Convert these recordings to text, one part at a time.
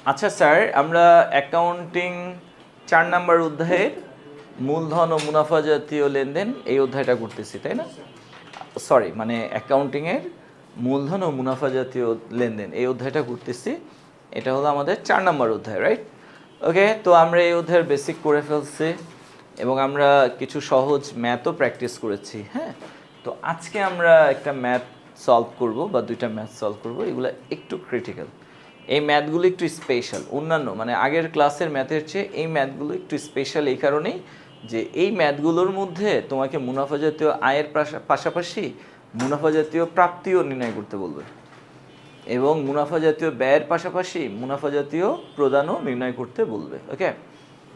আচ্ছা স্যার, আমরা accounting ৪ number অধ্যায়ের মূলধন ও মুনাফা জাতীয় লেনদেন এই অধ্যায়টা করতেছি, তাই না? সরি, মানে অ্যাকাউন্টিংয়ের মূলধন ও মুনাফা জাতীয় লেনদেন এই অধ্যায়টা করতেছি। এটা হলো আমাদের ৪ নাম্বার অধ্যায়, রাইট? ওকে, তো আমরা এই অধ্যায়ের বেসিক করে ফেলছি এবং আমরা কিছু সহজ ম্যাথও প্র্যাকটিস করেছি। হ্যাঁ, তো আজকে আমরা একটা ম্যাথ সলভ করব বা দুইটা ম্যাথ সলভ করব। এগুলো একটু ক্রিটিক্যাল। এই ম্যাথগুলো একটু স্পেশাল, অন্যান্য মানে আগের ক্লাসের ম্যাথের চেয়ে এই ম্যাথগুলো একটু স্পেশাল এই কারণেই যে এই ম্যাথগুলোর মধ্যে তোমাকে মুনাফা জাতীয় আয়ের পাশাপাশি মুনাফা জাতীয় প্রাপ্তিও নির্ণয় করতে বলবে এবং মুনাফা জাতীয় ব্যয়ের পাশাপাশি মুনাফা জাতীয় প্রদানও নির্ণয় করতে বলবে। ওকে,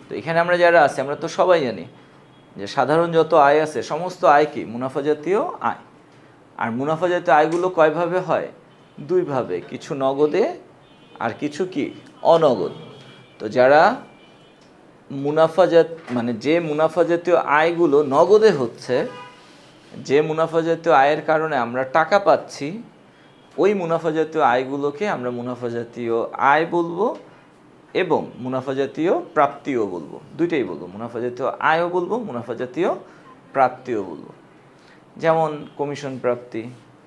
তো এখানে আমরা যারা আছি আমরা তো সবাই জানি যে সাধারণ যত আয় আছে সমস্ত আয় কি মুনাফা জাতীয় আয়। আর মুনাফা জাতীয় আয়গুলো কয়ভাবে হয়? দুইভাবে, কিছু নগদে আর কিছু কি অনগদ। তো যারা মুনাফাজাত মানে যে মুনাফা জাতীয় আয়গুলো নগদে হচ্ছে, যে মুনাফা জাতীয় আয়ের কারণে আমরা টাকা পাচ্ছি, ওই মুনাফা জাতীয় আয়গুলোকে আমরা মুনাফা জাতীয় আয় বলবো এবং মুনাফা জাতীয় প্রাপ্তিও বলবো। দুইটাই বলবো, মুনাফা জাতীয় আয়ও বলবো, মুনাফা জাতীয় প্রাপ্তিও বলবো। যেমন কমিশন প্রাপ্তি,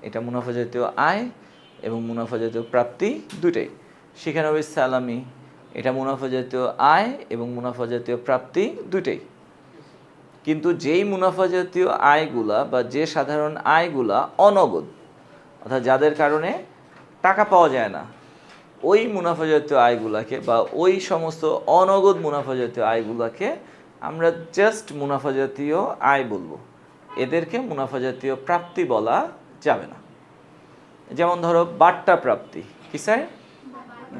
এটা মুনাফা জাতীয় আয় এবং মুনাফা জাতীয় প্রাপ্তি দুইটাই। শিক্ষানবিশ সালামি, এটা মুনাফা জাতীয় আয় এবং মুনাফা জাতীয় প্রাপ্তি দুইটাই। কিন্তু যেই মুনাফা জাতীয় আয়গুলা বা যে সাধারণ আয়গুলা অনগদ, অর্থাৎ যাদের কারণে টাকা পাওয়া যায় না, ওই মুনাফা জাতীয় আয়গুলাকে বা ওই সমস্ত অনগদ মুনাফা জাতীয় আয়গুলাকে আমরা জাস্ট মুনাফা জাতীয় আয় বলবো। এদেরকে মুনাফা জাতীয় প্রাপ্তি বলা যাবে না। যেমন ধরো বাট্টা প্রাপ্তি, কি স্যার?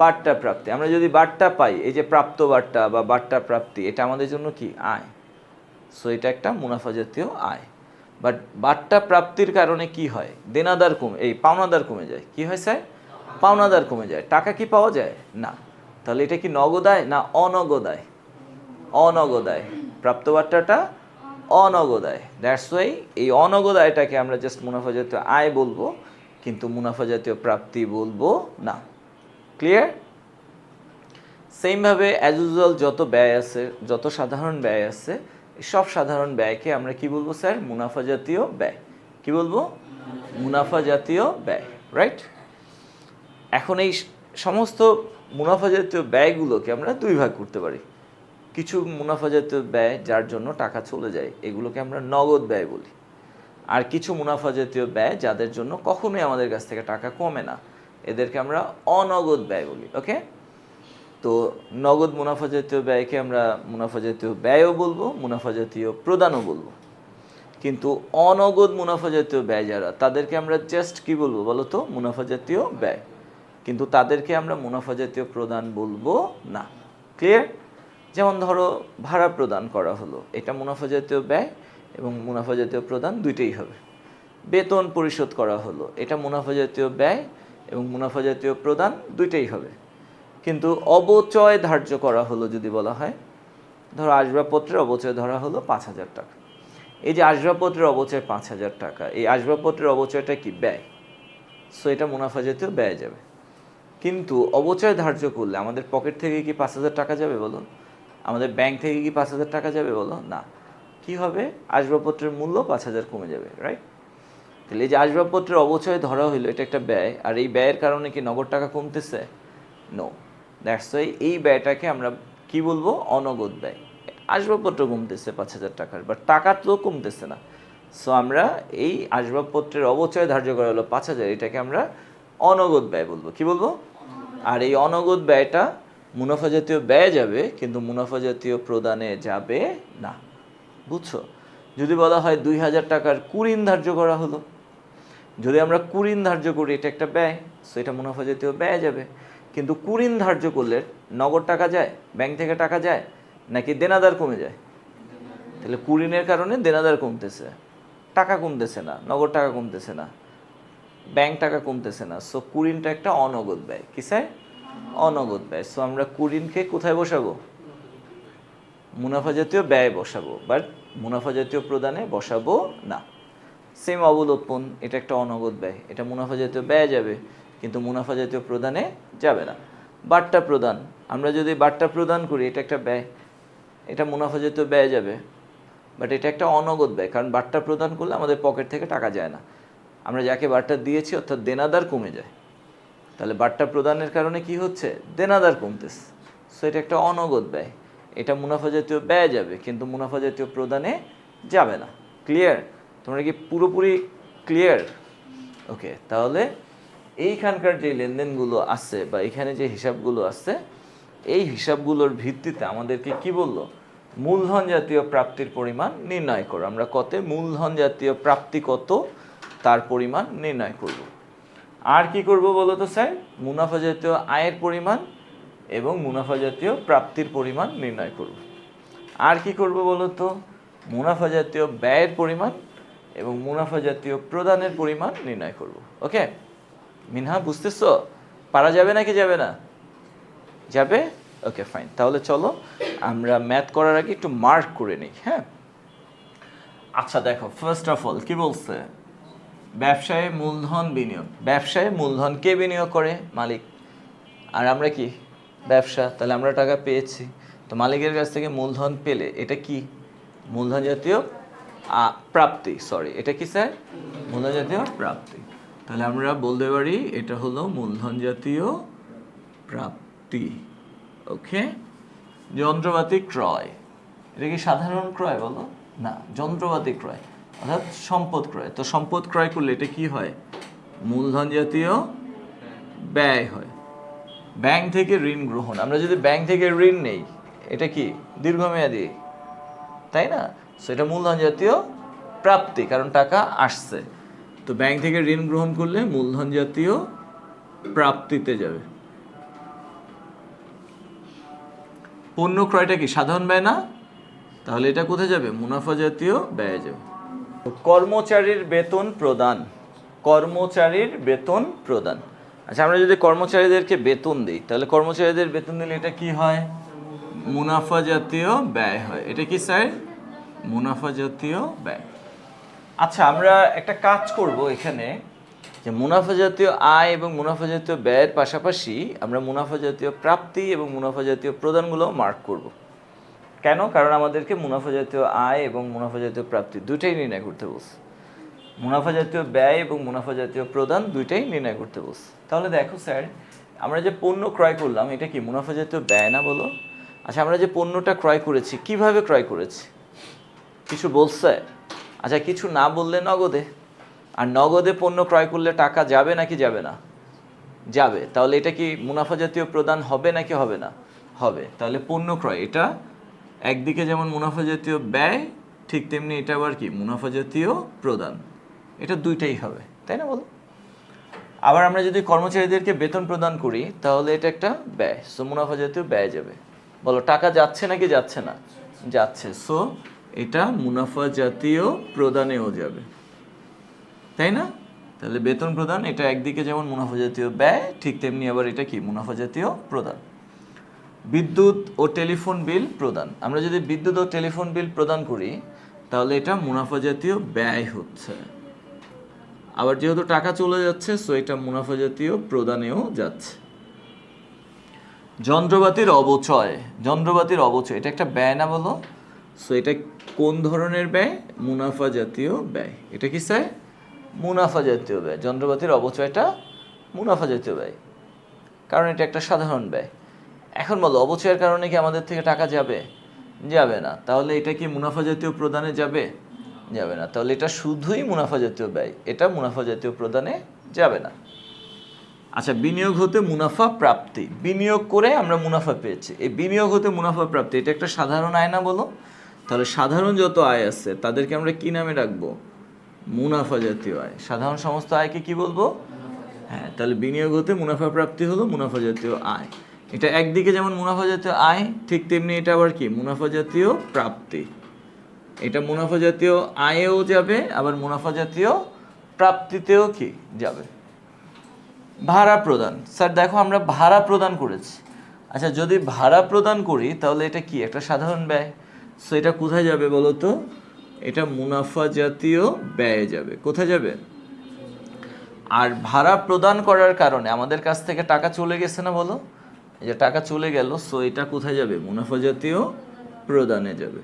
বাট্টা প্রাপ্তি, আমরা যদি বাট্টা পাই, এই যে প্রাপ্ত বাট্টা বা বাট্টা প্রাপ্তি, এটা আমাদের জন্য কি আয়। সো এটা একটা মুনাফা জাতীয় আয়। বাট বাট্টা প্রাপ্তির কারণে কি হয়? দেনাদার কমে, এই পাওনাদার কমে যায়। কি হয় স্যার? পাওনাদার কমে যায়। টাকা কি পাওয়া যায় না। তাহলে এটা কি নগদ আয় না অনগদ আয়? অনগদ আয়। প্রাপ্ত বাট্টাটা অনগদ আয়। দ্যাটস ওয়াই এই অনগদ আয়টাকে আমরা জাস্ট মুনাফা জাতীয় আয় বলবো, কিন্তু মুনাফা জাতীয় প্রাপ্তি বলবো না। ক্লিয়ার? সেমভাবে অ্যাজ ইউজুয়াল যত ব্যয় আছে, যত সাধারণ ব্যয় আছে, সব সাধারণ ব্যয়কে আমরা কি বলবো স্যার? মুনাফা জাতীয় ব্যয়। কি বলবো? মুনাফা জাতীয় ব্যয়, রাইট? এখন এই সমস্ত মুনাফা জাতীয় ব্যয়গুলোকে আমরা দুই ভাগ করতে পারি। কিছু মুনাফা জাতীয় ব্যয় যার জন্য টাকা চলে যায়, এগুলোকে আমরা নগদ ব্যয় বলি। আর কিছু মুনাফা জাতীয় ব্যয় যাদের জন্য কখনোই আমাদের কাছ থেকে টাকা কমে না, এদেরকে আমরা অনগদ ব্যয় বলি। ওকে, তো নগদ মুনাফা জাতীয় ব্যয়কে আমরা মুনাফা জাতীয় ব্যয়ও বলবো, মুনাফা জাতীয় প্রদানও বলবো। কিন্তু অনগদ মুনাফা জাতীয় ব্যয় যারা, তাদেরকে আমরা জাস্ট কি বলবো বলো তো? মুনাফা জাতীয় ব্যয়। কিন্তু তাদেরকে আমরা মুনাফা জাতীয় প্রদান বলবো না। ক্লিয়ার? যেমন ধরো ভাড়া প্রদান করা হলো, এটা মুনাফা জাতীয় ব্যয় এবং মুনাফা জাতীয় প্রদান দুইটাই হবে। বেতন পরিশোধ করা হলো, এটা মুনাফা জাতীয় ব্যয় এবং মুনাফা জাতীয় প্রদান দুইটাই হবে। কিন্তু অবচয় ধার্য করা হলো যদি বলা হয়, ধরো আসবাবপত্রের অবচয় ধরা হলো ৫,০০০ টাকা। এই যে আসবাবপত্রের অবচয় ৫,০০০ টাকা, এই আসবাবপত্রের অবচয়টা কি ব্যয়। সো এটা মুনাফা জাতীয় ব্যয় যাবে। কিন্তু অবচয় ধার্য করলে আমাদের পকেট থেকে কি ৫,০০০ টাকা যাবে বলো? আমাদের ব্যাংক থেকে কি ৫,০০০ টাকা যাবে বলো? না। কি হবে? আসবাবপত্রের মূল্য ৫,০০০ কমে যাবে, রাইট? তাহলে এই যে আসবাবপত্রের অবচয় ধরা হইলো, এটা একটা ব্যয়। আর এই ব্যয়ের কারণে কি নগদ টাকা কমতেছে? নো। দ্যাটস ওয়াই এই ব্যয়টাকে আমরা কি বলবো? অনগদ ব্যয়। আসবাবপত্র কমতেছে ৫,০০০ টাকার, বাট টাকা তো কমতেছে না। সো আমরা এই আসবাবপত্রের অবচয় ধার্য করা হলো ৫,০০০, এটাকে আমরা অনগদ ব্যয় বলবো। কি বলবো? আর এই অনগদ ব্যয়টা মুনাফা জাতীয় ব্যয় যাবে, কিন্তু মুনাফা জাতীয় প্রদানে যাবে না। বুঝছো? যদি বলা হয় ২,০০০ টাকার কুঋণ ধার্য করা হলো, যদি আমরা কুঋণ ধার্য করি, এটা একটা ব্যয়, সো এটা মুনাফা জাতীয় ব্যয় যাবে। কিন্তু কুঋণ ধার্য করলে নগদ টাকা যায়, ব্যাংক থেকে টাকা যায়, নাকি দেনাদার কমে যায়? তাহলে কুঋণের কারণে দেনাদার কমতেছে, টাকা কমতেছে না, নগদ টাকা কমতেছে না, ব্যাংক টাকা কমতেছে না। সো কুঋণটা একটা অনগদ ব্যয়। কি স্যার? অনগদ ব্যয়। সো আমরা কুঋণকে কোথায় বসাবো? মুনাফা জাতীয় ব্যয় বসাবো, বাট মুনাফা জাতীয় প্রদানে বসাবো না। সেম অবলোপন, এটা একটা অনগদ ব্যয়, এটা মুনাফা জাতীয় ব্যয় যাবে, কিন্তু মুনাফা জাতীয় প্রদানে যাবে না। বাট্টা প্রদান, আমরা যদি বাট্টা প্রদান করি এটা একটা ব্যয়, এটা মুনাফা জাতীয় ব্যয় যাবে, বাট এটা একটা অনগদ ব্যয়, কারণ বাট্টা প্রদান করলে আমাদের পকেট থেকে টাকা যায় না, আমরা যাকে বাট্টা দিয়েছি অর্থাৎ দেনাদার কমে যায়, তাহলে বাট্টা প্রদানের কারণে কি হচ্ছে, দেনাদার কমতেছে, সো এটা একটা অনগদ ব্যয়, এটা মুনাফা জাতীয় ব্যয় যাবে কিন্তু মুনাফা জাতীয় প্রদানে যাবে না। ক্লিয়ার? তোমরা কি পুরোপুরি ক্লিয়ার? ওকে, তাহলে এইখানকার যে লেনদেনগুলো আছে বা এখানে যে হিসাবগুলো আছে, এই হিসাবগুলোর ভিত্তিতে আমাদেরকে কি বললো, মূলধন জাতীয় প্রাপ্তির পরিমাণ নির্ণয় করো। আমরা কতে মূলধন জাতীয় প্রাপ্তি কত তার পরিমাণ নির্ণয় করব। আর কি করব বলো তো স্যার, মুনাফা জাতীয় আয়ের পরিমাণ এবং মুনাফা জাতীয় প্রাপ্তির পরিমাণ নির্ণয় করব। আর কি করব বলো তো, মুনাফা জাতীয় ব্যয়ের পরিমাণ এবং মুনাফা জাতীয় প্রদানের পরিমাণ নির্ণয় করব। ওকে মিনহা, বুঝতেছো? পারা যাবে নাকি যাবে না? যাবে? ওকে ফাইন, তাহলে চলো আমরা ম্যাথ করার আগে একটু মার্ক করে নিই। হ্যাঁ, আচ্ছা দেখো, ফার্স্ট অফ অল কি বলছে, ব্যবসায়ে মূলধন বিনিয়োগ, ব্যবসায়ে মূলধন কে বিনিয়োগ করে? মালিক। আর আমরা কি ব্যবসা, তাহলে আমরা টাকা পেয়েছি, তো মালিকের কাছ থেকে মূলধন পেলে এটা কি, মূলধন জাতীয় প্রাপ্তি, সরি এটা কি স্যার, মূলধন জাতীয় প্রাপ্তি। তাহলে আমরা বলতে পারি এটা হলো মূলধন জাতীয় প্রাপ্তি। ওকে, যন্ত্রপাতি ক্রয়, এটা কি সাধারণ ক্রয় বলো? না, যন্ত্রপাতি ক্রয় অর্থাৎ সম্পদ ক্রয়। তো সম্পদ ক্রয় করলে এটা কি হয়, মূলধন জাতীয় ব্যয় হয়। ব্যাংক থেকে ঋণ গ্রহণ, আমরা যদি ব্যাংক থেকে ঋণ নেই এটা কি দীর্ঘমেয়াদী, তাই না? সো এটা মূলধন জাতীয় প্রাপ্তি, কারণ টাকা আসছে। তো ব্যাংক থেকে ঋণ গ্রহণ করলে মূলধন জাতীয় প্রাপ্তিতে যাবে। পণ্য ক্রয়টা কি সাধারণ ব্যয় না? তাহলে এটা কোথায় যাবে, মুনাফা জাতীয় ব্যয়ে যাবে। কর্মচারীর বেতন প্রদান, কর্মচারীর বেতন প্রদান। আচ্ছা, আমরা যদি কর্মচারীদেরকে বেতন দিই তাহলে কর্মচারীদের বেতন দিলে এটা কি হয়, মুনাফা জাতীয় ব্যয় হয়। এটা কি স্যার, মুনাফা জাতীয় ব্যয়। আচ্ছা, আমরা একটা কাজ করব এখানে, যে মুনাফা জাতীয় আয় এবং মুনাফা জাতীয় ব্যয়ের পাশাপাশি আমরা মুনাফা জাতীয় প্রাপ্তি এবং মুনাফা জাতীয় প্রদানগুলো মার্ক করব। কেন? কারণ আমাদেরকে মুনাফা জাতীয় আয় এবং মুনাফা জাতীয় প্রাপ্তি দুইটাই নির্ণয় করতে বলছে, মুনাফা জাতীয় ব্যয় এবং মুনাফা জাতীয় প্রদান দুইটাই নির্ণয় করতে বলছে। তাহলে দেখো স্যার, আমরা যে পণ্য ক্রয় করলাম এটা কি মুনাফা জাতীয় ব্যয় না বলো? আচ্ছা, আমরা যে পণ্যটা ক্রয় করেছি কিভাবে ক্রয় করেছি, কিছু বলছে? আচ্ছা, কিছু না বললে নগদে, আর নগদে পণ্য ক্রয় করলে টাকা যাবে নাকি যাবে না? যাবে। তাহলে এটা কি মুনাফা জাতীয় প্রদান হবে নাকি হবে না? হবে। তাহলে পণ্য ক্রয় এটা একদিকে যেমন মুনাফা জাতীয় ব্যয়, ঠিক তেমনি এটা আবার কি মুনাফা জাতীয় প্রদান, এটা দুইটাই হবে, তাই না বলো? আবার আমরা যদি কর্মচারীদেরকে বেতন প্রদান করি তাহলে এটা একটা ব্যয়, সো মুনাফা জাতীয় ব্যয় যাবে। বলো টাকা যাচ্ছে নাকি যাচ্ছে না? যাচ্ছে, সো এটা মুনাফা জাতীয় প্রদানেও যাবে, তাই না? তাহলে বেতন প্রদান এটা একদিকে যেমন মুনাফা জাতীয় ব্যয়, ঠিক তেমনি আবার এটা কি মুনাফা জাতীয় প্রদান। বিদ্যুৎ ও টেলিফোন বিল প্রদান, আমরা যদি বিদ্যুৎ ও টেলিফোন বিল প্রদান করি তাহলে এটা মুনাফা জাতীয় ব্যয় হচ্ছে। আবার যেহেতু টাকা চলে যাচ্ছে, সো এটা মুনাফা জাতীয় প্রদানেও যাচ্ছে। যন্ত্রপাতির অবচয়, যন্ত্রপাতির অবচয় এটা একটা ব্যয় না বলো? সো এটা কোন ধরনের ব্যয়, মুনাফা জাতীয় ব্যয়। এটা কি স্যার, মুনাফা জাতীয় ব্যয়। যন্ত্রপাতির অবচয়টা মুনাফা জাতীয় ব্যয়, কারণ এটা একটা সাধারণ ব্যয়। এখন বলো অবচয়ের কারণে কি আমাদের থেকে টাকা যাবে? যাবে না। তাহলে এটা কি মুনাফা জাতীয় প্রদানে যাবে? যাবে না। তাহলে এটা শুধুই মুনাফা জাতীয় ব্যয়, এটা মুনাফা জাতীয় প্রদানে যাবে না। আচ্ছা, বিনিয়োগ হতে মুনাফা প্রাপ্তি, বিনিয়োগ করে আমরা মুনাফা পেয়েছি, এই বিনিয়োগ হতে মুনাফা প্রাপ্তি এটা একটা সাধারণ আয় না বলো? তাহলে সাধারণ যত আয় আছে তাদেরকে আমরা কি নামে রাখবো, মুনাফা জাতীয় আয়। সাধারণ সমস্ত আয়কে কি বলবো? হ্যাঁ, তাহলে বিনিয়োগ হতে মুনাফা প্রাপ্তি হলো মুনাফা জাতীয় আয়। এটা একদিকে যেমন মুনাফা জাতীয় আয়, ঠিক তেমনি এটা আবার কি মুনাফা জাতীয় প্রাপ্তি। এটা মুনাফা জাতীয় আয়েও যাবে, আবার মুনাফা জাতীয় প্রাপ্তিতেও কি যাবে। ভাড়া প্রদান, স্যার দেখো আমরা ভাড়া প্রদান করেছি। আচ্ছা, যদি ভাড়া প্রদান করি তাহলে এটা কি একটা সাধারণ ব্যয়, সো এটা কোথায় যাবে বলো তো? এটা মুনাফা জাতীয় ব্যয়ে যাবে। কোথায় যাবে? আর ভাড়া প্রদান করার কারণে আমাদের কাছ থেকে টাকা চলে গেছে না বলো? এই যে টাকা চলে গেল, সো এটা কোথায় যাবে? মুনাফা জাতীয় প্রদানে যাবে।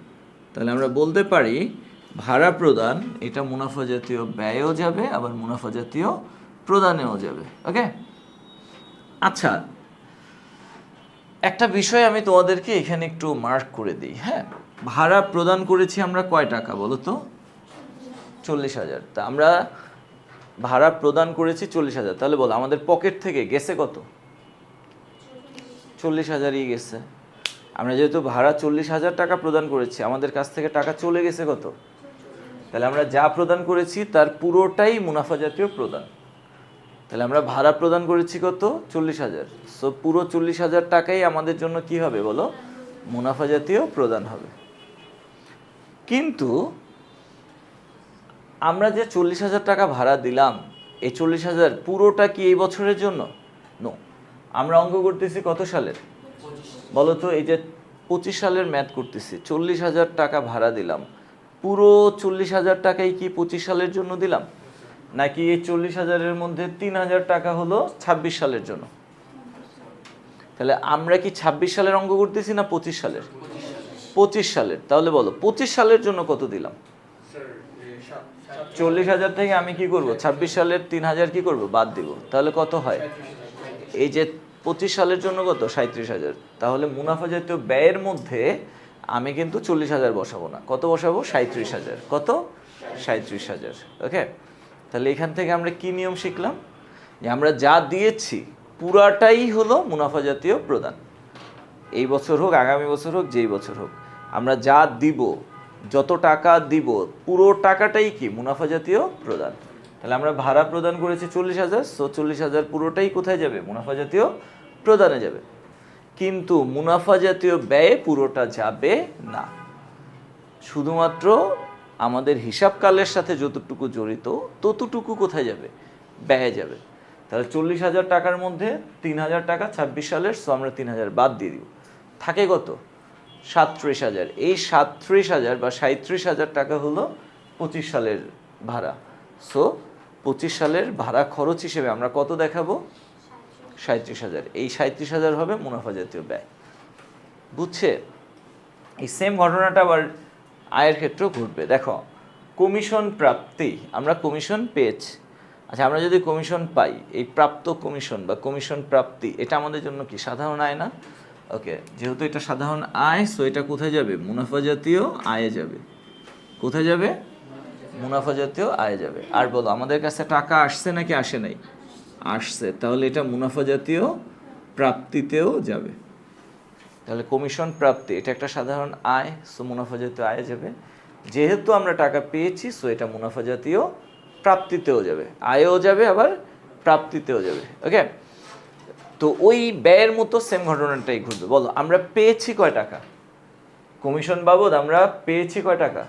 তাহলে আমরা বলতে পারি ভাড়া প্রদান এটা মুনাফা জাতীয় ব্যয়ও যাবে, আবার মুনাফা জাতীয় প্রদানেও যাবে। ওকে, আচ্ছা একটা বিষয় আমি তোমাদেরকে এখানে একটু মার্ক করে দিই। হ্যাঁ, ভাড়া প্রদান করেছি আমরা কয় টাকা বলো তো? 40,000। তা আমরা ভাড়া প্রদান করেছি 40,000, তাহলে বলো আমাদের পকেট থেকে গেছে কত? 40,000ই গেছে। আমরা যেহেতু ভাড়া 40,000 টাকা প্রদান করেছি, আমাদের কাছ থেকে টাকা চলে গেছে কত? তাহলে আমরা যা প্রদান করেছি তার পুরোটাই মুনাফা জাতীয় প্রদান। তাহলে আমরা ভাড়া প্রদান করেছি কত? 40,000। সো পুরো 40,000 টাকাই আমাদের জন্য কি হবে বলো? মুনাফা জাতীয় প্রদান হবে। কিন্তু আমরা যে 40,000 টাকা ভাড়া দিলাম, এই 40,000 পুরোটা কি এই বছরের জন্য? নো, আমরা অঙ্ক করতেছি কত সালের বলো তো? এই যে 25 সালের ম্যাথ করতেছি। 40,000 টাকা ভাড়া দিলাম, পুরো 40,000 টাকাই কি 25 সালের জন্য দিলাম, নাকি এই 40,000-এর মধ্যে 3,000 টাকা হলো 26 সালের জন্য? তাহলে আমরা কি 26 সালের অঙ্ক করতেছি না 25 সালের? 25 সালের। তাহলে বলো 25 সালের জন্য কত দিলাম? 40,000 থেকে আমি কি করব? 26 সালের 3,000 কি করব? বাদ দিব। তাহলে কত হয়? এই যে 25 সালের জন্য কত? 37,000। তাহলে মুনাফা জাতীয় ব্যয়ের মধ্যে আমি কিন্তু 40,000 বসাবো না। কত বসাবো? 37,000। কত? 37,000। ওকে, তাহলে এখান থেকে আমরা কি নিয়ম শিখলাম? যে আমরা যা দিয়েছি পুরাটাই হলো মুনাফা জাতীয় প্রদান। এই বছর হোক, আগামী বছর হোক, যেই বছর হোক, আমরা যা দিব, যত টাকা দিব, পুরো টাকাটাই কি? মুনাফা জাতীয় প্রদান। তাহলে আমরা ভাড়া প্রদান করেছি 40,000, সো 40,000 পুরোটাই কোথায় যাবে? মুনাফা জাতীয় প্রদানে যাবে। কিন্তু মুনাফা জাতীয় ব্যয়ে পুরোটা যাবে না, শুধুমাত্র আমাদের হিসাবকালের সাথে যতটুকু জড়িত ততটুকু কোথায় যাবে? ব্যয়ে যাবে। তাহলে 40,000 টাকার মধ্যে 3,000 টাকা 26 সালের, সো আমরা 3,000 বাদ দিয়ে দিব। থাকে কত? 37,000। এই 37,000 বা 37,000 টাকা হলো 25 সালের ভাড়া। সো 25 সালের ভাড়া খরচ হিসেবে আমরা কত দেখাবো? 37,000। এই 37,000 হবে মুনাফা জাতীয় ব্যয়। বুঝছে? এই সেম ঘটনাটা আবার আয়ের ক্ষেত্রেও ঘটবে। দেখো, কমিশন প্রাপ্তি, আমরা কমিশন পেয়েছি। আচ্ছা, আমরা যদি কমিশন পাই, এই প্রাপ্ত কমিশন বা কমিশন প্রাপ্তি এটা আমাদের জন্য কি সাধারণ আয় না? ওকে, যেহেতু এটা সাধারণ আয়, সো এটা কোথায় যাবে? মুনাফা জাতীয় আয়ে যাবে। কোথায় যাবে? মুনাফা জাতীয় আয়ে যাবে। আর বলো আমাদের কাছে টাকা আসছে নাকি আসে নাই? আসছে। তাহলে এটা মুনাফা জাতীয় প্রাপ্তিতেও যাবে। তাহলে কমিশন প্রাপ্তি এটা একটা সাধারণ আয়, সো মুনাফা জাতীয় আয়ে যাবে। যেহেতু আমরা টাকা পেয়েছি, সো এটা মুনাফা জাতীয় প্রাপ্তিতেও যাবে। আয়েও যাবে, আবার প্রাপ্তিতেও যাবে। ওকে, তো ওই ব্যয়ের মতো সেম ঘটনাটাই ঘটবে। বলো আমরা পেয়েছি কয় টাকা? কমিশন বাবদ আমরা পেয়েছি কয় টাকা?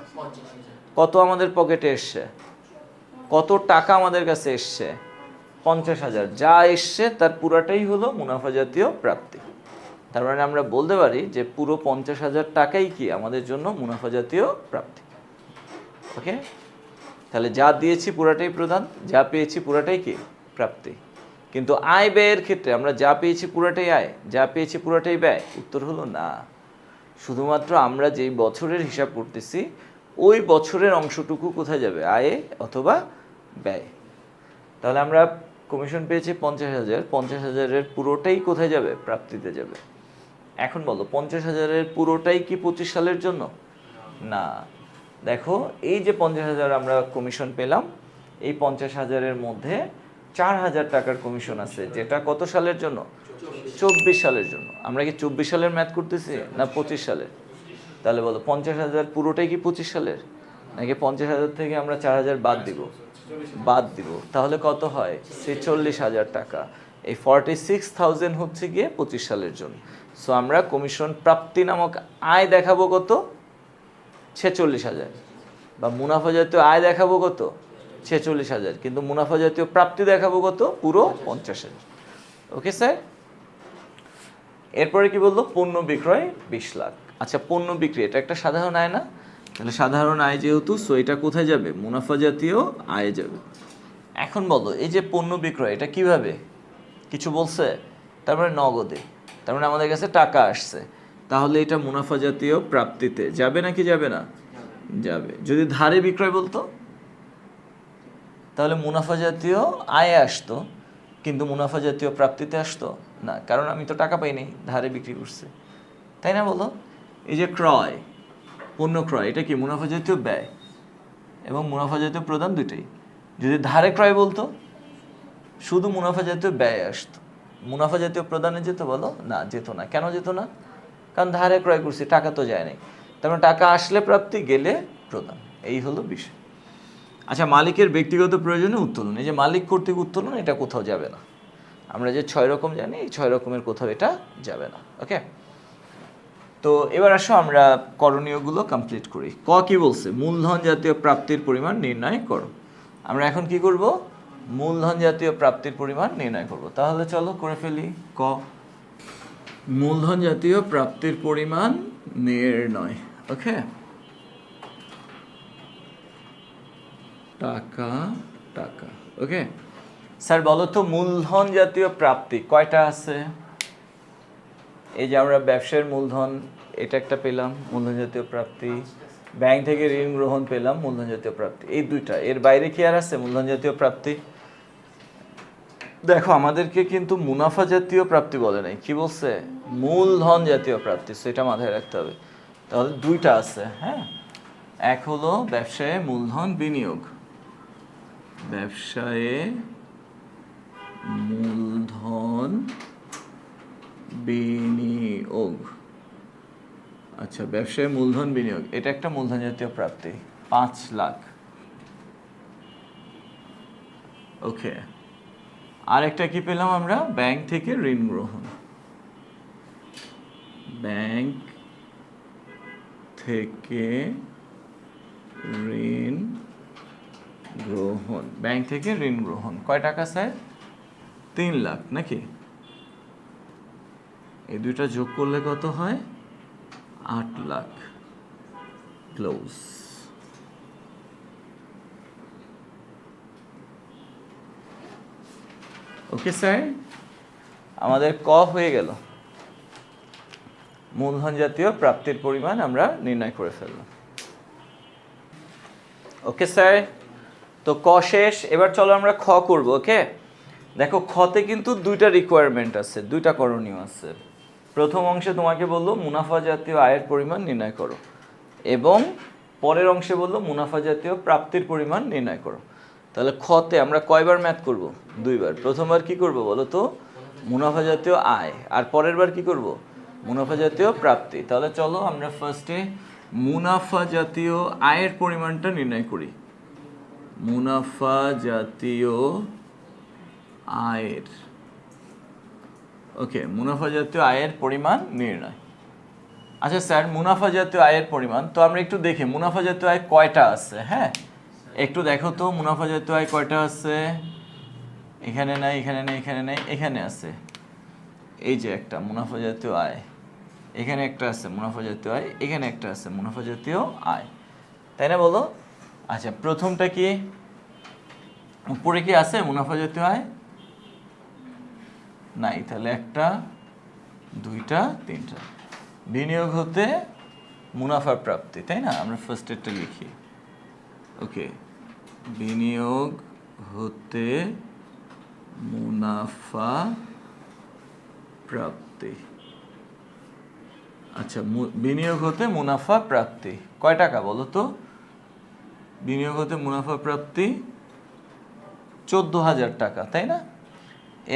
কত আমাদের পকেটে এসছে? কত টাকা আমাদের কাছে এসছে? 50,000। যা এসছে তার পুরাটাই হলো মুনাফা জাতীয় প্রাপ্তি। তার মানে আমরা বলতে পারি যে পুরো 50,000 টাকাই কি আমাদের জন্য মুনাফা জাতীয় প্রাপ্তি। ওকে, তাহলে যা দিয়েছি পুরাটাই প্রদান, যা পেয়েছি পুরাটাই কি? প্রাপ্তি। কিন্তু আয় ব্যয়ের ক্ষেত্রে আমরা যা পেয়েছি পুরাটাই আয়, যা পেয়েছি পুরাটাই ব্যয়? উত্তর হলো না। শুধুমাত্র আমরা যেই বছরের হিসাব করতেছি ওই বছরের অংশটুকু কোথায় যাবে? আয়ে অথবা ব্যয়। তাহলে আমরা কমিশন পেয়েছি 50,000, 50,000-এর পুরোটাই কোথায় যাবে? প্রাপ্তিতে যাবে। এখন বলো 50,000-এর পুরোটাই কি 25 সালের জন্য? না। দেখো, এই যে 50,000 আমরা কমিশন পেলাম, এই 50,000-এর মধ্যে 4,000 টাকার কমিশন আছে, যেটা কত সালের জন্য? 24 সালের জন্য। আমরা কি 24 সালের ম্যাথ করতেছি না 25 সালের? তাহলে বলো 50,000 পুরোটাই কি 25 সালের, নাকি 50,000 থেকে আমরা 4,000 বাদ দিব? বাদ দিব। তাহলে কত হয়? 46,000 টাকা। এই 46,000 হচ্ছে গিয়ে 25 সালের জন্য। সো আমরা কমিশন প্রাপ্তি নামক আয় দেখাবো কত? 46,000। বা মুনাফা জাতীয় আয় দেখাবো কত? 46,000। কিন্তু মুনাফা জাতীয় প্রাপ্তি দেখাবো কত? পুরো 50,000। Okay sir? এরপরে কি বললো? পণ্য বিক্রয় 20 লাখ। আচ্ছা, পণ্য বিক্রি এটা একটা সাধারণ আয় না? তাহলে সাধারণ আয় যেহেতু, সো এটা কোথায় যাবে? মুনাফা জাতীয় আয়ে যাবে। এখন বলো এই যে পণ্য বিক্রয় এটা কিভাবে? কিছু বলছে? তারপরে নগদে। তার মানে আমাদের কাছে টাকা আসছে, তাহলে এটা মুনাফা জাতীয় প্রাপ্তিতে যাবে নাকি যাবে না? যাবে। যদি ধারে বিক্রয় বলতো তাহলে মুনাফা জাতীয় আয়ে আসতো, কিন্তু মুনাফা জাতীয় প্রাপ্তিতে আসতো না, কারণ আমি তো টাকা পাইনি, ধারে বিক্রি করছি, তাই না বলো? এই যে ক্রয়, পণ্য ক্রয়, এটা কি মুনাফা জাতীয় ব্যয় এবং মুনাফা জাতীয় প্রদান দুইটাই। যদি ধারে ক্রয় বলতো শুধু মুনাফা জাতীয় ব্যয় আসতো, মুনাফা জাতীয় প্রদানে যেত বলো? না, যেত না। কেন যেত না? কারণ ধারে ক্রয় করছি, টাকা তো যায় নাই। তার মানে টাকা আসলে প্রাপ্তি, গেলে প্রদান, এই হলো বিষয়। আচ্ছা, মালিকের ব্যক্তিগত প্রয়োজনে উত্তোলন, এই যে মালিক কর্তৃক উত্তোলন, এটা কোথাও যাবে না। আমরা যে 6 রকম জানি, এই 6 রকমের কোথাও এটা যাবে না। ওকে, তো এবার আসো আমরা করণীয়গুলো কমপ্লিট করি। ক কি বলছে? মূলধন জাতীয় প্রাপ্তির পরিমাণ নির্ণয় করো। আমরা এখন কি করব? মূলধন জাতীয় প্রাপ্তির পরিমাণ নির্ণয় করব। তাহলে চলো করে ফেলি। ক, মূলধন জাতীয় প্রাপ্তির পরিমাণ নির্ণয়। ওকে, টাকা টাকা। ওকে স্যার, বলো তো মূলধন জাতীয় প্রাপ্তি কয়টা আছে? এই যে আমরা ব্যবসার মূলধন, এটা একটা পেলাম মূলধন জাতীয় প্রাপ্তি, ব্যাংক থেকে ঋণ গ্রহণ পেলাম মূলধন জাতীয় প্রাপ্তি, এই দুইটা। এর বাইরে কি আর আছে মূলধন জাতীয় প্রাপ্তি? দেখো, আমাদেরকে কিন্তু মুনাফা জাতীয় প্রাপ্তি বলে নাই, কি বলছে? মূলধন জাতীয় প্রাপ্তি। সেটা মাথায় রাখতে হবে। তাহলে দুইটা আছে, হ্যাঁ। এক হলো ব্যবসায়ে মূলধন বিনিয়োগ, ব্যবসায়ে মূলধন বিনিয়োগ। আচ্ছা, ব্যবসায় মূলধন বিনিয়োগ, এটা একটা মূলধন জাতীয় প্রাপ্তি, 5 লাখ। ওকে, আরেকটা কি পেলাম আমরা? ব্যাংক থেকে ঋণ গ্রহণ, ব্যাংক থেকে ঋণ গ্রহণ, ব্যাংক থেকে ঋণ গ্রহণ কয় টাকা স্যার? 3 লাখ নাকি? এই দুইটা যোগ করলে কত হয়? 8 লাখ। ক্লোজ। ওকে স্যার, আমাদের ক হয়ে গেল। মূলধন জাতীয় প্রাপ্তির পরিমাণ আমরা নির্ণয় করে ফেললাম। ওকে স্যার, তো ক শেষ। এবার চলো আমরা খ করব। ওকে, দেখো খতে কিন্তু দুইটা রিকোয়ারমেন্ট আছে, দুইটা করণীয় আছে। প্রথম অংশে তোমাকে বললো মুনাফা জাতীয় আয়ের পরিমাণ নির্ণয় করো, এবং পরের অংশে বললো মুনাফা জাতীয় প্রাপ্তির পরিমাণ নির্ণয় করো। তাহলে খতে আমরা কয়বার ম্যাথ করব? 2 বার। প্রথমবার কি করব বলো তো? মুনাফা জাতীয় আয়। আর পরের বার কি করব? মুনাফা জাতীয় প্রাপ্তি। তাহলে চলো আমরা ফার্স্টে মুনাফা জাতীয় আয়ের পরিমাণটা নির্ণয় করি। মুনাফা জাতীয় আয়ের, ওকে, মুনাফা জাতীয় আয়ের পরিমাণ নির্ণয়। আচ্ছা স্যার, মুনাফা জাতীয় আয়ের পরিমাণ, তো আমরা একটু দেখি মুনাফা জাতীয় আয় কয়টা আছে। হ্যাঁ, একটু দেখো তো মুনাফা জাতীয় আয় কয়টা আছে। এখানে নাই, এখানে নেই, এখানে নেই, এখানে আছে। এই যে একটা মুনাফা জাতীয় আয়, এখানে একটা আছে মুনাফা জাতীয় আয়, এখানে একটা আছে মুনাফা জাতীয় আয়, তাই না বলো? আচ্ছা, প্রথমটা কি? উপরে কি আছে মুনাফা জাতীয় আয়? নাই। তাহলে একটা, দুইটা, তিনটা। বিনিয়োগ হতে মুনাফা প্রাপ্তি, তাই না? আমরা ফার্স্ট এরটা লিখি। ওকে, বিনিয়োগ হতে মুনাফা প্রাপ্তি। আচ্ছা, বিনিয়োগ হতে মুনাফা প্রাপ্তি কয় টাকা বলো তো? বিনিয়োগ হতে মুনাফা প্রাপ্তি 14,000 টাকা, তাই না?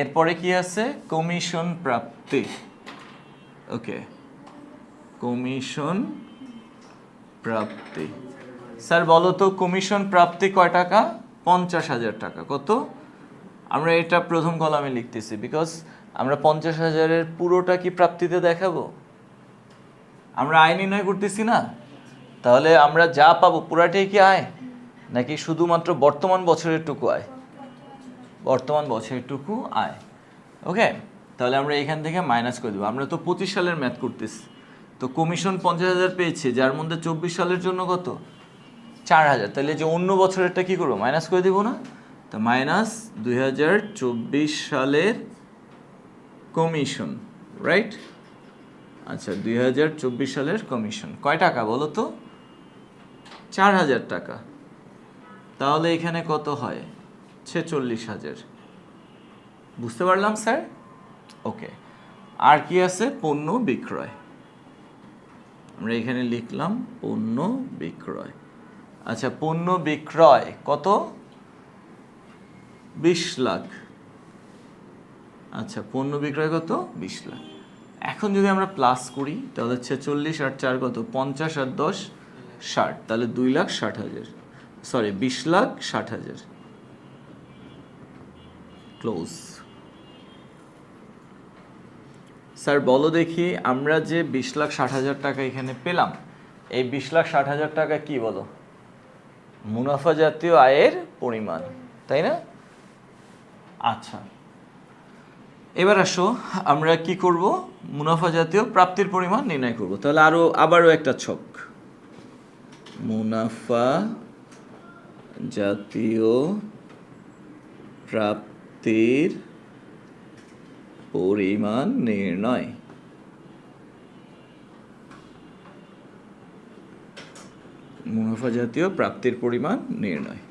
এরপরে কি আছে? কমিশন প্রাপ্তি। ওকে, কমিশন প্রাপ্তি। স্যার বলো তো কমিশন প্রাপ্তি কয় টাকা? 50,000 টাকা। কত? আমরা এটা প্রথম কলামে লিখতেছি, বিকজ আমরা 50,000-এর পুরোটা কি প্রাপ্তিতে দেখাবো? আমরা আয় নির্ণয় করতেছি না, তাহলে আমরা যা পাবো পুরাটাই কি আয়, নাকি শুধুমাত্র বর্তমান বছরের টুকু আয়? বর্তমান বছরের টুকু আয়। ওকে, তাহলে আমরা এখান থেকে মাইনাস করে দেবো। আমরা তো 25 সালের ম্যাথ করতেছি, তো কমিশন 50,000 পেয়েছি, যার মধ্যে 24 সালের জন্য কত? 4,000। তাহলে যে অন্য বছরেরটা কি করবো? মাইনাস করে দিব না? তো মাইনাস 2024 সালের কমিশন, রাইট? আচ্ছা, 2024 সালের কমিশন কয় টাকা বলো তো? 4000 টাকা। তাহলে এখানে কত হয়? 46,000। বুঝতে পারলাম স্যার? ওকে। আর কি আছে? পণ্য বিক্রয়। আমরা এখানে লিখলাম পণ্য বিক্রয়। আচ্ছা, পণ্য বিক্রয় কত? 20 লাখ। আচ্ছা, পণ্য বিক্রয় কত? 20 লাখ। এখন যদি আমরা প্লাস করি তাহলে 46 আর 4 কত? 50 আর 10 60। তাহলে 2,60,000, সরি 20,60,000। ক্লোজ। স্যার বলো দেখি, আমরা যে 20,60,000 টাকা এখানে পেলাম, এই 20,60,000 টাকা কি বলো? মুনাফা জাতীয় আয়ের পরিমাণ, তাই না? আচ্ছা, এবার আসো আমরা কি করব? মুনাফা জাতীয় প্রাপ্তির পরিমাণ নির্ণয় করব। তাহলে আবারও একটা ছক। মুনাফা জাতীয় প্রাপ্তির পরিমাণ নির্ণয়। মুনাফা জাতীয় প্রাপ্তির পরিমাণ নির্ণয়।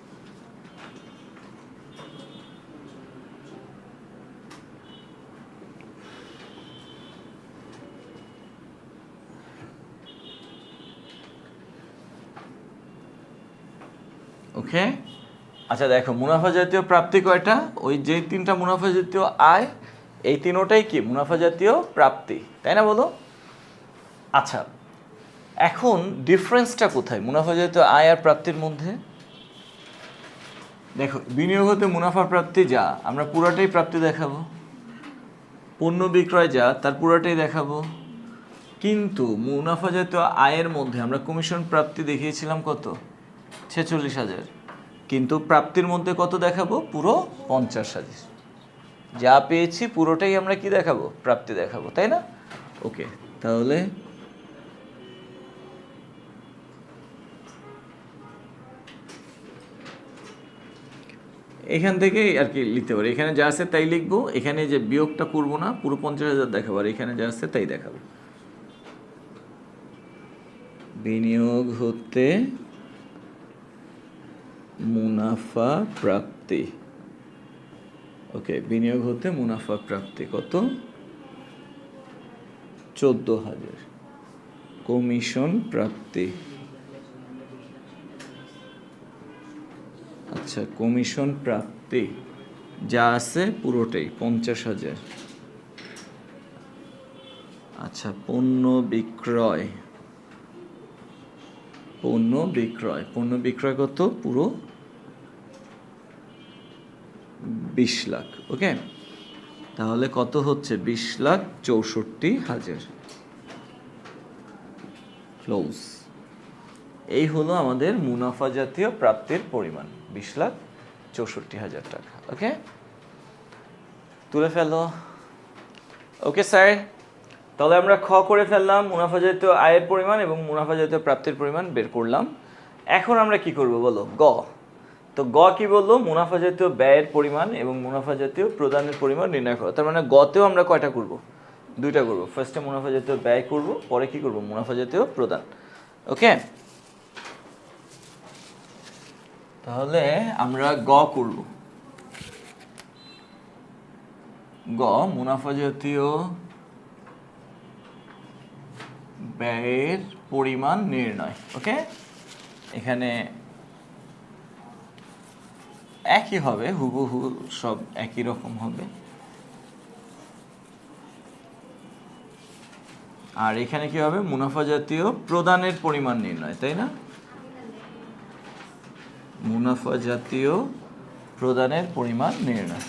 ওকে। আচ্ছা দেখো, মুনাফা জাতীয় প্রাপ্তি কয়টা? ওই যে 3টা মুনাফা জাতীয় আয়, এই তিনোটাই কি মুনাফা জাতীয় প্রাপ্তি, তাই না বলো? আচ্ছা, এখন ডিফারেন্সটা কোথায় মুনাফা জাতীয় আয় আর প্রাপ্তির মধ্যে? দেখো, বিনিয়োগ হতে মুনাফা প্রাপ্তি যা, আমরা পুরাটাই প্রাপ্তি দেখাবো। পণ্য বিক্রয় যা, তার পুরাটাই দেখাবো। কিন্তু মুনাফা জাতীয় আয়ের মধ্যে আমরা কমিশন প্রাপ্তি দেখিয়েছিলাম কত? 46,000। কিন্তু প্রাপ্তির মধ্যে কত দেখাবো? পুরো 50,000। যা পেয়েছি পুরোটাই আমরা কি দেখাবো? প্রাপ্তি দেখাবো, তাই না? ওকে, তাহলে এখান থেকেই আর কি লিখতে পারি। এখানে যা আছে তাই লিখবো, এখানে যে বিয়োগটা করবো না, পুরো 50,000 দেখাবো, আর এখানে যা আছে তাই দেখাবো। বিনিয়োগ হতে মুনাফা প্রাপ্তি। ওকে, বিনিয়োগ হতে মুনাফা প্রাপ্তি কত? 14,000। কমিশন প্রাপ্তি, আচ্ছা কমিশন প্রাপ্তি যা আছে পুরোটাই 50,000। আচ্ছা, পণ্য বিক্রয়, পণ্য বিক্রয় কত? পুরো 20 লাখ। ওকে, তাহলে কত হচ্ছে? 20,64,000। ক্লোজ। এই হলো আমাদের মুনাফা জাতীয় প্রাপ্তির পরিমাণ, 20,64,000 টাকা। ওকে, তুলে ফেলো। ওকে স্যার, তাহলে আমরা খ করে ফেললাম, মুনাফা জাতীয় আয়ের পরিমাণ এবং মুনাফা জাতীয় প্রাপ্তির পরিমাণ বের করলাম। এখন আমরা কি করব বলো? গ। তো গ কি বললো? মুনাফা জাতীয় ব্যয়ের পরিমাণ এবং মুনাফা জাতীয় প্রদানের পরিমাণ নির্ণয় করো। তার মানে গতেও আমরা কয়টা করব? 2টা করব। ফার্স্টে মুনাফা জাতীয় ব্যয় করব, পরে কি করব? মুনাফা জাতীয় প্রদান। ওকে, তাহলে আমরা গ করব। গ, মুনাফা জাতীয় ব্যয়ের পরিমাণ নির্ণয়। ওকে, এখানে একই হবে, হুবহু সব একই রকম হবে। আর এখানে কি হবে? মুনাফা জাতীয় প্রদানের পরিমাণ নির্ণয়, তাই না? মুনাফা জাতীয় প্রদানের পরিমাণ নির্ণয়।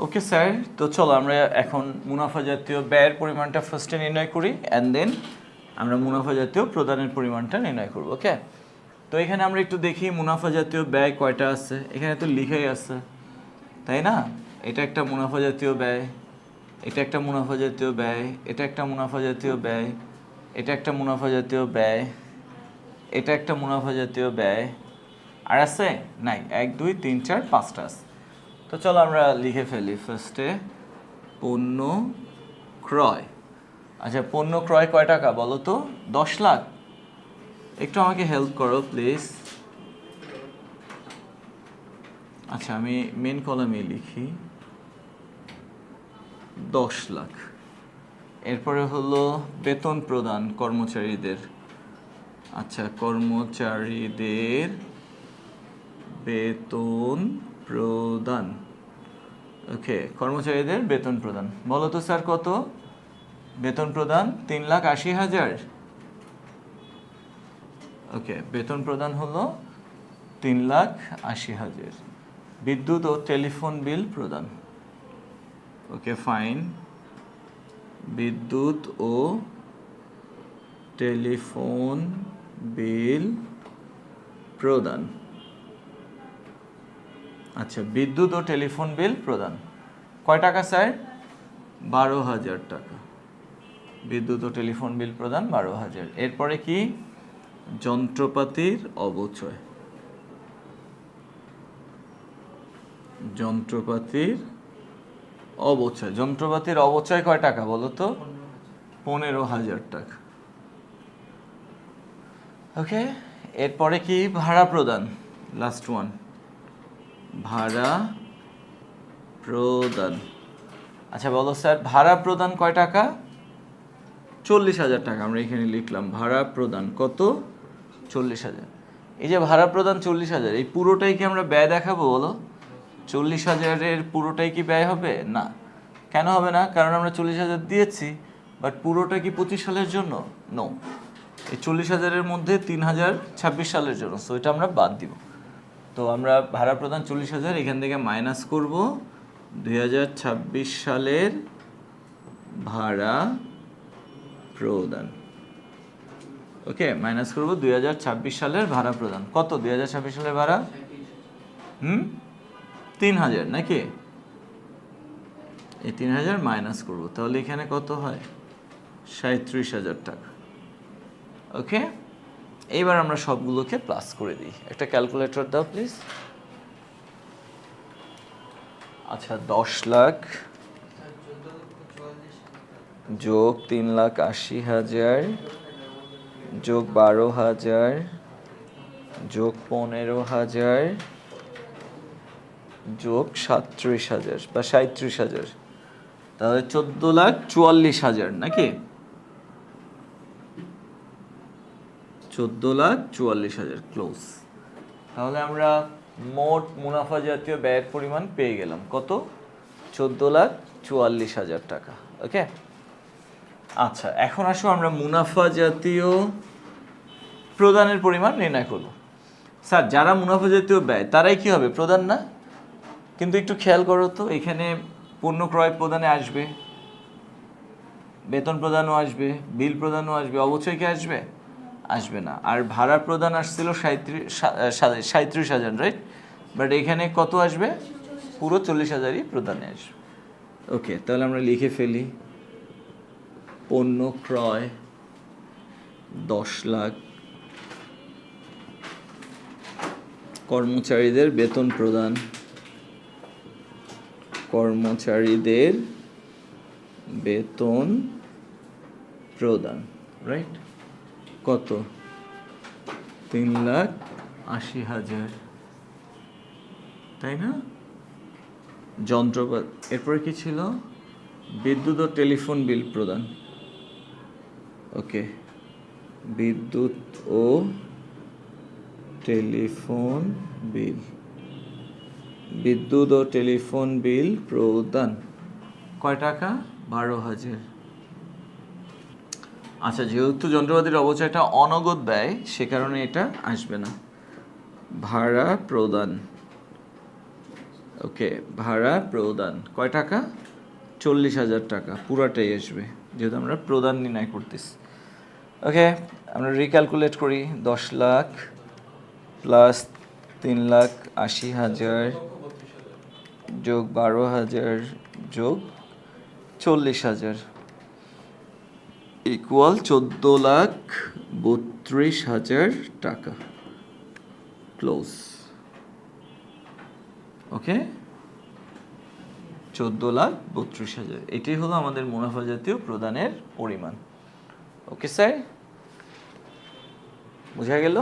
ওকে স্যার, তো চলো আমরা এখন মুনাফা জাতীয় ব্যয়ের পরিমাণটা ফার্স্টে নির্ণয় করি, অ্যান্ড দেন আমরা মুনাফা জাতীয় প্রদানের পরিমাণটা নির্ণয় করব। ওকে, তো এখানে আমরা একটু দেখি মুনাফা জাতীয় ব্যয় কয়টা আছে। এখানে তো লিখাই আছে, তাই না? এটা একটা মুনাফা জাতীয় ব্যয়, এটা একটা মুনাফা জাতীয় ব্যয়, এটা একটা মুনাফা জাতীয় ব্যয়, এটা একটা মুনাফা জাতীয় ব্যয়, এটা একটা মুনাফা জাতীয় ব্যয়। আর আছে? নাই, 1 2 3 4 5টা আছে। তো চলো আমরা লিখে ফেলি ফার্স্টে পণ্য ক্রয়। আচ্ছা পণ্য ক্রয় কয় টাকা বলো তো? 10 লাখ। একটু আমাকে হেল্প করো প্লিজ। আচ্ছা আমি মেন কলামে লিখি 10 লাখ। এরপরে হলো বেতন প্রদান কর্মচারীদের। আচ্ছা কর্মচারীদের বেতন প্রদান। ওকে কর্মচারীদের বেতন প্রদান বলো তো স্যার কত? বেতন প্রদান 3,80,000। ওকে বেতন প্রদান হলো 3,80,000। বিদ্যুৎ ও টেলিফোন বিল প্রদান। Okay fine. বিদ্যুৎ ও টেলিফোন বিল প্রদান। আচ্ছা বিদ্যুৎ ও টেলিফোন বিল প্রদান কয় টাকা স্যার? 12,000 টাকা। বিদ্যুৎ ও টেলিফোন বিল প্রদান 12,000। এরপরে কি? যন্ত্রপাতির অবচয়। যন্ত্রপাতির অবচয়। যন্ত্রপাতির অবচয় কয় টাকা বলো তো? 15,000 টাকা। ওকে এরপরে কি? ভাড়া প্রদান। লাস্ট ওয়ান ভাড়া প্রদান। আচ্ছা বলো স্যার ভাড়া প্রদান কয় টাকা? 40,000 টাকা। আমরা এখানে লিখলাম ভাড়া প্রদান কত? 40,000। এই যে ভাড়া প্রদান 40,000 এই পুরোটাই কি আমরা ব্যয় দেখাবো বলো? 40,000-এর পুরোটাই কি ব্যয় হবে? না। কেন হবে না? কারণ আমরা 40,000 দিয়েছি, বাট পুরোটা কি 25 সালের জন্য? নো। এই 40,000-এর মধ্যে 3,026 সালের জন্য, সো এটা আমরা বাদ দিব। তো আমরা ভাড়া প্রদান 40,000 এখান থেকে মাইনাস করব 2026 সালের ভাড়া প্রদান। ওকে মাইনাস করব 2026 সালের ভাড়া প্রদান। কত 2026 সালের ভাড়া? 3,000 নাকি? এই 3,000 মাইনাস করব, তাহলে এখানে কত হয়? 37,000 টাকা। ওকে এইবার আমরা সবগুলোকে প্লাস করে দিই। একটা ক্যালকুলেটর দাও প্লিজ। আচ্ছা 10 লাখ যোগ 3,80,000 যোগ 12,000 যোগ 15,000 যোগ 37,000 বা 37,000, তাহলে 14,44,000 নাকি? 14,44,000 ক্লোজ। তাহলে আমরা মোট মুনাফা জাতীয় ব্যয়ের পরিমাণ পেয়ে গেলাম কত? 14,44,000 টাকা। ওকে আচ্ছা এখন আসো আমরা মুনাফা জাতীয় প্রদানের পরিমাণ নির্ণয় করব। স্যার যারা মুনাফা জাতীয় ব্যয় তারাই কি হবে? প্রদান না? কিন্তু একটু খেয়াল করো তো, এখানে পণ্য ক্রয় প্রদানে আসবে, বেতন প্রদানও আসবে, বিল প্রদানও আসবে, অবচয় কি আসবে? আসবে না। আর ভাড়া প্রদান আসছিল 37,000 রাইট, বাট এখানে কত আসবে? পুরো 40,000-ই প্রদানে আসবে। ওকে তাহলে আমরা লিখে ফেলি পণ্য ক্রয় 10 লাখ, কর্মচারীদের বেতন প্রদান, কর্মচারীদের বেতন প্রদান রাইট কত? 3,80,000 তাই না? যন্ত্রপাতি। এরপরে কি ছিল? বিদ্যুৎ ও টেলিফোন বিল প্রদান। ওকে বিদ্যুৎ ও টেলিফোন বিল, বিদ্যুৎ ও টেলিফোন বিল প্রদান কয় টাকা? 12,000। আচ্ছা যেহেতু যন্ত্রপাতির অবচয়টা অনগদ ব্যয় সে কারণে এটা আসবে না। ভাড়া প্রদান। ওকে ভাড়া প্রদান কয় টাকা? 40,000 টাকা। পুরাটাই আসবে যেহেতু আমরা প্রদান নির্ণয় করতেছি। ওকে আমরা রিক্যালকুলেট করি। 10 লাখ প্লাস 3,80,000 যোগ 12,000 যোগ 40,000 ইকুয়াল 14,32,000 টাকা ক্লোজ। ওকে 14,32,000। এটাই হলো আমাদের মুনাফা জাতীয় প্রদানের পরিমাণ। ওকে স্যার, বোঝা গেল?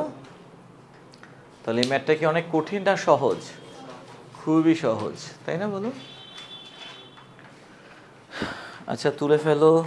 তাহলে এই ম্যাথটা কি অনেক কঠিন না সহজ? খুবই সহজ, তাই না বলো? আচ্ছা, তুলে ফেলো।